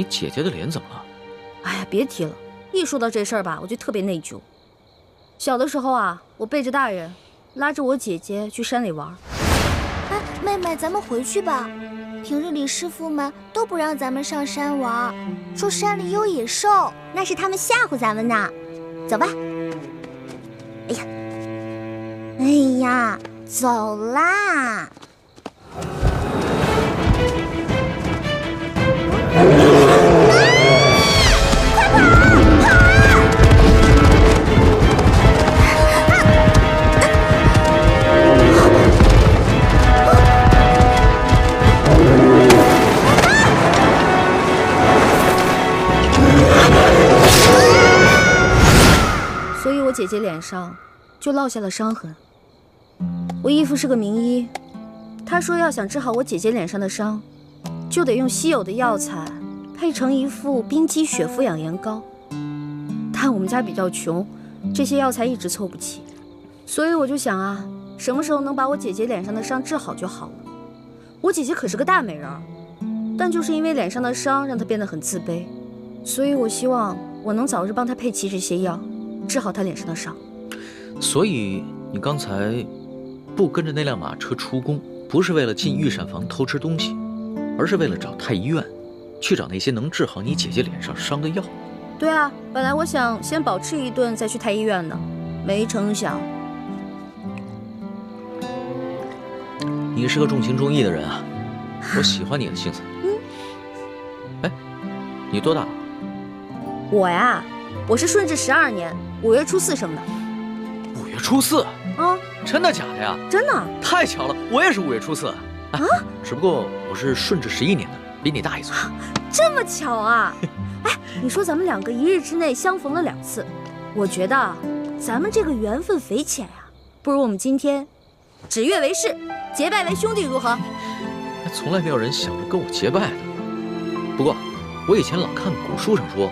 你姐姐的脸怎么了？哎呀，别提了，一说到这事儿吧，我就特别内疚。小的时候啊，我背着大人，拉着我姐姐去山里玩。哎，妹妹，咱们回去吧。平日里师傅们都不让咱们上山玩，说山里有野兽，那是他们吓唬咱们呢。走吧。哎呀，哎呀，走啦！所以我姐姐脸上就落下了伤痕。我义父是个名医，他说要想治好我姐姐脸上的伤，就得用稀有的药材配成一副冰肌血肤养颜膏。但我们家比较穷，这些药材一直凑不齐，所以我就想啊，什么时候能把我姐姐脸上的伤治好就好了。我姐姐可是个大美人儿，但就是因为脸上的伤让她变得很自卑，所以我希望我能早日帮她配齐这些药，治好她脸上的伤。所以你刚才不跟着那辆马车出宫，不是为了进御膳房偷吃东西，而是为了找太医院，去找那些能治好你姐姐脸上伤的药。对啊，本来我想先饱吃一顿再去太医院的，没成想。你是个重情重义的人啊，我喜欢你的性子。哎，你多大了？我呀，我是顺治12年5月初4生的。5月初4啊？真的假的呀？真的。太巧了，我也是5月初4。啊，只不过我是顺治11年的，比你大1岁。这么巧啊？哎，你说咱们两个1日之内相逢了2次，我觉得咱们这个缘分匪浅呀，不如我们今天指月为誓，结拜为兄弟，如何？从来没有人想着跟我结拜的。不过我以前老看古书上说，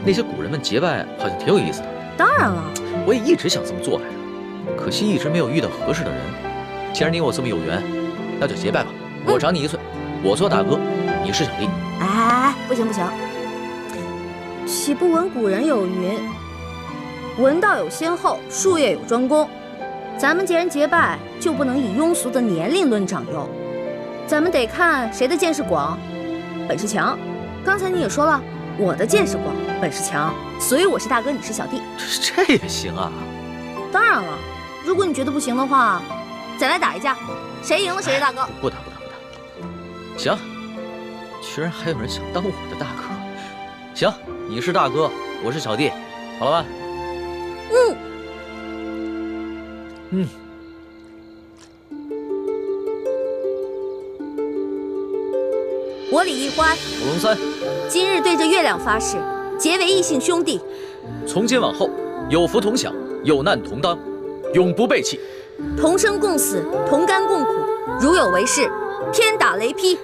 那些古人们结拜好像挺有意思的。当然了，我也一直想这么做来着，可惜一直没有遇到合适的人。既然你我这么有缘，那就结拜吧。我长你1岁，我做大哥，你是小弟。哎，不行不行，岂不闻古人有云：文道有先后，术业有专攻。咱们既然结拜，就不能以庸俗的年龄论长幼，咱们得看谁的见识广，本事强。刚才你也说了，我的见识广，本事强，所以我是大哥，你是小弟。这也行啊？当然了，如果你觉得不行的话，再来打一架，谁赢了谁是大哥。不打。行，居然还有人想当我的大哥。行，你是大哥，我是小弟，好了吧？我李易欢，我龙三，今日对着月亮发誓，结为异姓兄弟。从今往后，有福同享，有难同当，永不背弃。同生共死，同甘共苦，如有违誓，天打雷劈。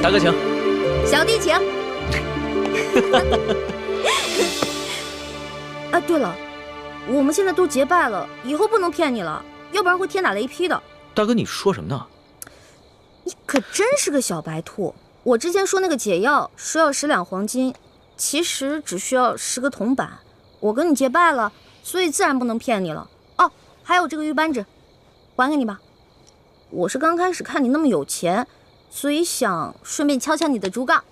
大哥请，小弟请。啊，对了，我们现在都结拜了，以后不能骗你了，要不然会天打雷劈的。大哥，你说什么呢？你可真是个小白兔！我之前说那个解药说要10两黄金，其实只需要10个铜板。我跟你结拜了，所以自然不能骗你了。哦，还有这个玉扳指，还给你吧。我是刚开始看你那么有钱，所以想顺便敲敲你的竹杠。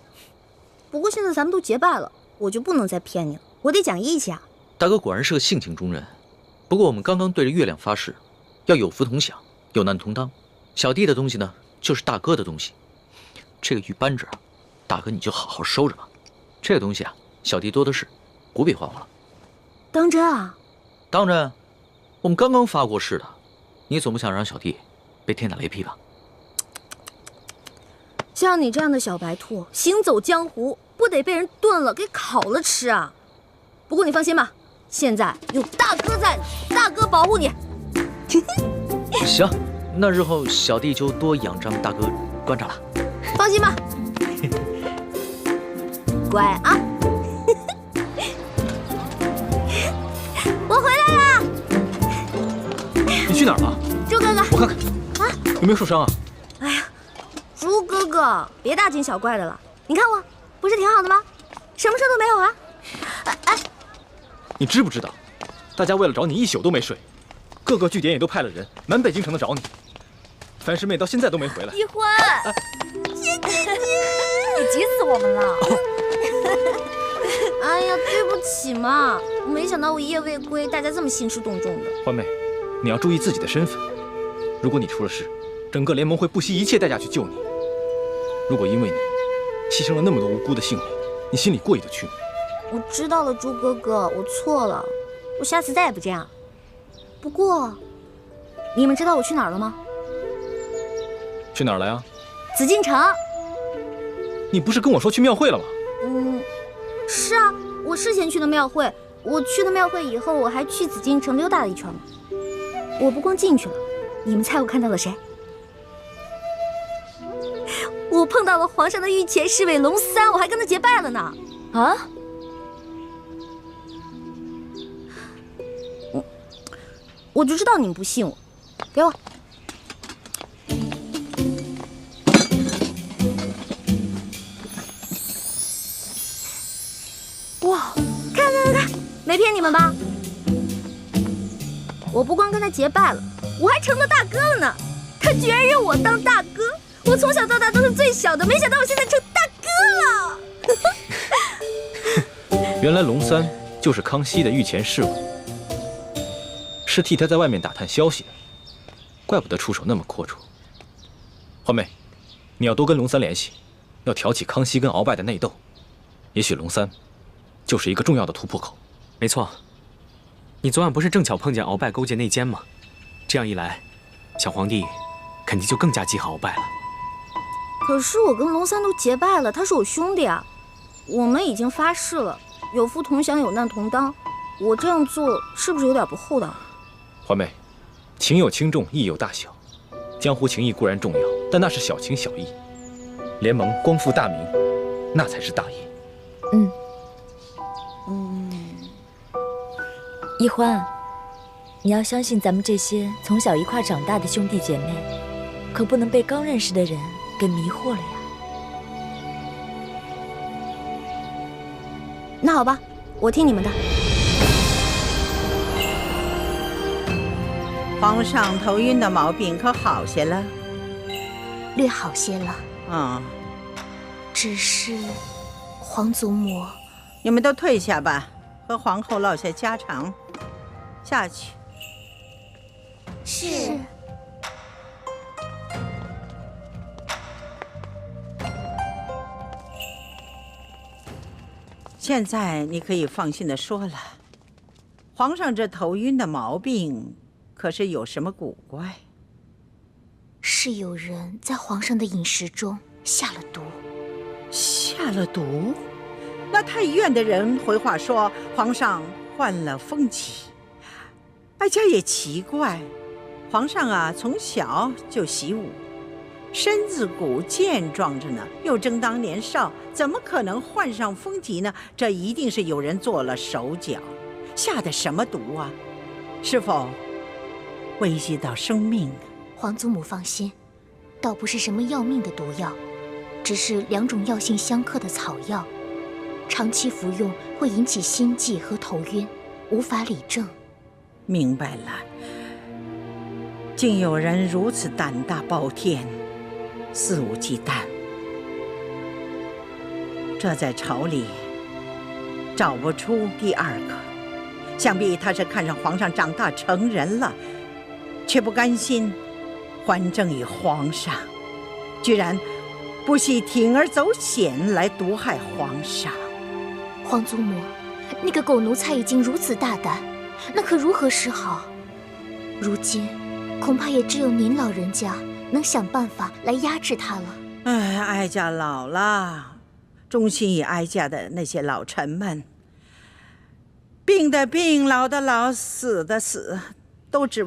不过现在咱们都结拜了，我就不能再骗你了，我得讲义气啊。大哥果然是个性情中人。不过我们刚刚对着月亮发誓，要有福同享，有难同当。小弟的东西呢，就是大哥的东西。这个玉扳指啊，大哥你就好好收着吧。这个东西啊，小弟多的是，不必还我了。当真啊？当真。我们刚刚发过誓的，你总不想让小弟被天打雷劈吧？像你这样的小白兔，行走江湖不得被人炖了给烤了吃啊！不过你放心吧，现在有大哥在，大哥保护你。行，那日后小弟就多仰仗大哥观察了。放心吧，乖啊！我回来了，你去哪儿了？猪哥哥。我看看啊，有没有受伤啊？哎呀，猪哥哥，别大惊小怪的了。你看我不是挺好的吗？什么事都没有啊。哎，你知不知道，大家为了找你一宿都没睡，各个据点也都派了人，满北京城的找你。樊师妹到现在都没回来。一欢，姐，你急死我们了。哎呀，对不起嘛，没想到我一夜未归，大家这么兴师动众的。欢妹，你要注意自己的身份。如果你出了事，整个联盟会不惜一切代价去救你。如果因为你牺牲了那么多无辜的性命，你心里过意得去吗？我知道了，猪哥哥，我错了，我下次再也不这样。不过，你们知道我去哪儿了吗？去哪儿了呀？紫禁城。你不是跟我说去庙会了吗？是啊，我事先去的庙会。我去了庙会以后，我还去紫禁城溜达了一圈呢。我不光进去了，你们猜我看到了谁？我碰到了皇上的御前侍卫龙三，我还跟他结拜了呢。啊？我就知道你们不信我，给我。哇，看，没骗你们吧？我不光跟他结拜了，我还成了大哥了呢。他居然认我当大哥，我从小到大都是最小的，没想到我现在成大哥了。原来龙三就是康熙的御前侍卫，是替他在外面打探消息的，怪不得出手那么阔绰。欢妹，你要多跟龙三联系，要挑起康熙跟鳌拜的内斗，也许龙三就是一个重要的突破口。没错，你昨晚不是正巧碰见鳌拜勾结内奸吗？这样一来，小皇帝肯定就更加记恨鳌拜了。可是我跟龙三都结拜了，他是我兄弟啊，我们已经发誓了，有福同享，有难同当。我这样做是不是有点不厚道？欢妹，情有轻重，义有大小。江湖情义固然重要，但那是小情小义。联盟光复大明，那才是大义。一欢，你要相信咱们这些从小一块长大的兄弟姐妹，可不能被刚认识的人给迷惑了呀。那好吧，我听你们的。皇上头晕的毛病可好些了？略好些了。只是皇祖母，你们都退下吧，和皇后唠些家常。下去。是。现在你可以放心的说了，皇上这头晕的毛病可是有什么古怪？是有人在皇上的饮食中下了毒。下了毒？那太医院的人回话说皇上患了风疾。哀家也奇怪，皇上啊从小就习武，身子骨健壮着呢，又正当年少，怎么可能患上风疾呢？这一定是有人做了手脚，下的什么毒啊？是否危及到生命？皇祖母放心，倒不是什么要命的毒药，只是2种药性相克的草药，长期服用会引起心悸和头晕，无法理政。明白了，竟有人如此胆大包天，肆无忌惮，这在朝里找不出第二个。想必他是看上皇上长大成人了，却不甘心还政于皇上，居然不惜铤而走险来毒害皇上。皇祖母，那个狗奴才已经如此大胆，那可如何是好？如今恐怕也只有您老人家能想办法来压制他了。哀家老了，忠心于哀家的那些老臣们，病的病，老的老，死的死，都只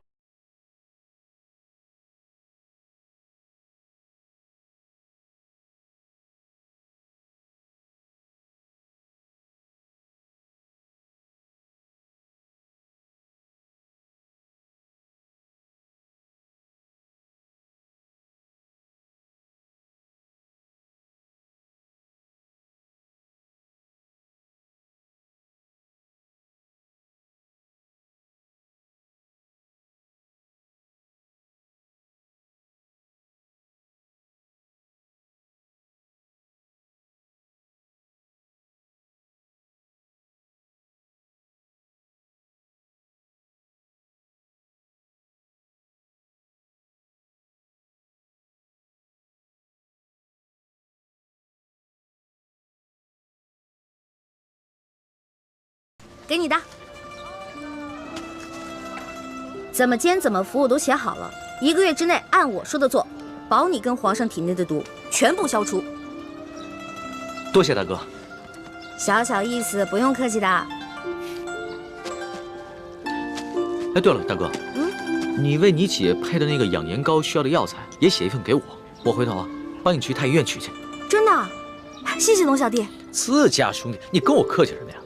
给你的。怎么煎怎么服我都写好了，1个月之内按我说的做，保你跟皇上体内的毒全部消除。多谢大哥。小小意思，不用客气的。哎，对了，大哥，你为你姐配的那个养颜膏需要的药材也写一份给我，我回头帮你去太医院取去。真的？谢谢龙小弟。自家兄弟，你跟我客气什么呀？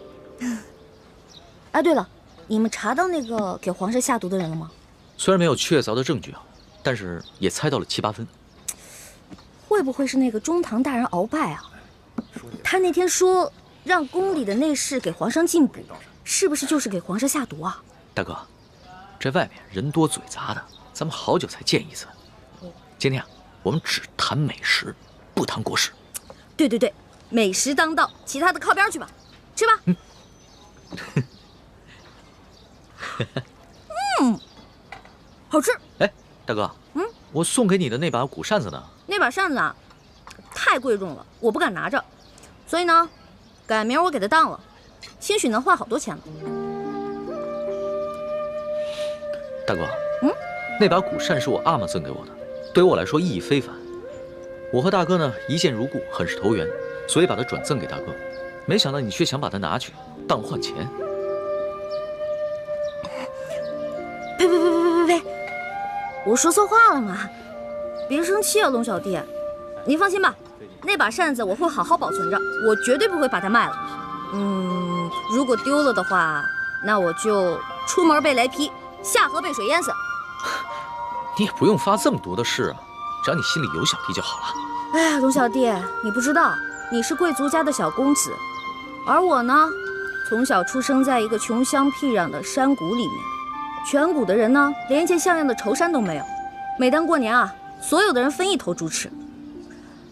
哎，对了，你们查到那个给皇上下毒的人了吗？虽然没有确凿的证据但是也猜到了7、8分。会不会是那个中堂大人鳌拜啊？他那天说让宫里的内侍给皇上进补，是不是就是给皇上下毒啊？大哥，这外面人多嘴杂的，咱们好久才见一次。今天我们只谈美食，不谈国事。对，美食当道，其他的靠边去吧，吃吧。好吃。哎，大哥，我送给你的那把古扇子呢？那把扇子啊，太贵重了，我不敢拿着，所以呢，改明儿我给它当了，兴许能换好多钱呢。大哥，那把古扇是我阿玛赠给我的，对于我来说意义非凡。我和大哥呢一见如故，很是投缘，所以把它转赠给大哥。没想到你却想把它拿去当换钱。呸！我说错话了吗？别生气啊，龙小弟。您放心吧，那把扇子我会好好保存着，我绝对不会把它卖了。如果丢了的话，那我就出门被雷劈，下河被水淹死。你也不用发这么多的誓啊，只要你心里有小弟就好了。哎呀，龙小弟，你不知道，你是贵族家的小公子，而我呢，从小出生在一个穷乡僻壤的山谷里面，全谷的人呢，连一件像样的绸衫都没有。每当过年啊，所有的人分一头猪吃。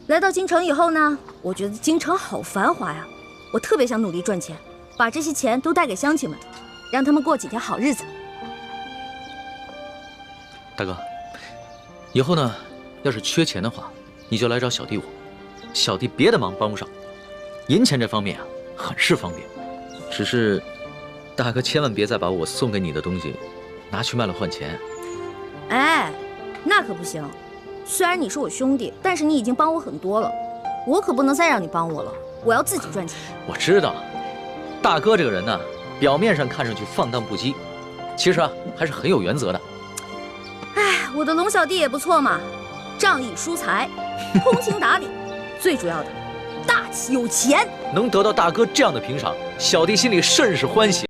来到京城以后呢，我觉得京城好繁华呀，我特别想努力赚钱，把这些钱都带给乡亲们，让他们过几天好日子。大哥，以后呢，要是缺钱的话，你就来找小弟我，小弟别的忙帮不上，银钱这方面很是方便。只是，大哥千万别再把我送给你的东西拿去卖了换钱。哎，那可不行。虽然你是我兄弟，但是你已经帮我很多了，我可不能再让你帮我了，我要自己赚钱。我知道，大哥这个人呢，表面上看上去放荡不羁，其实还是很有原则的。哎，我的龙小弟也不错嘛，仗义疏财，通情达理，最主要的，大气有钱。能得到大哥这样的评赏，小弟心里甚是欢喜。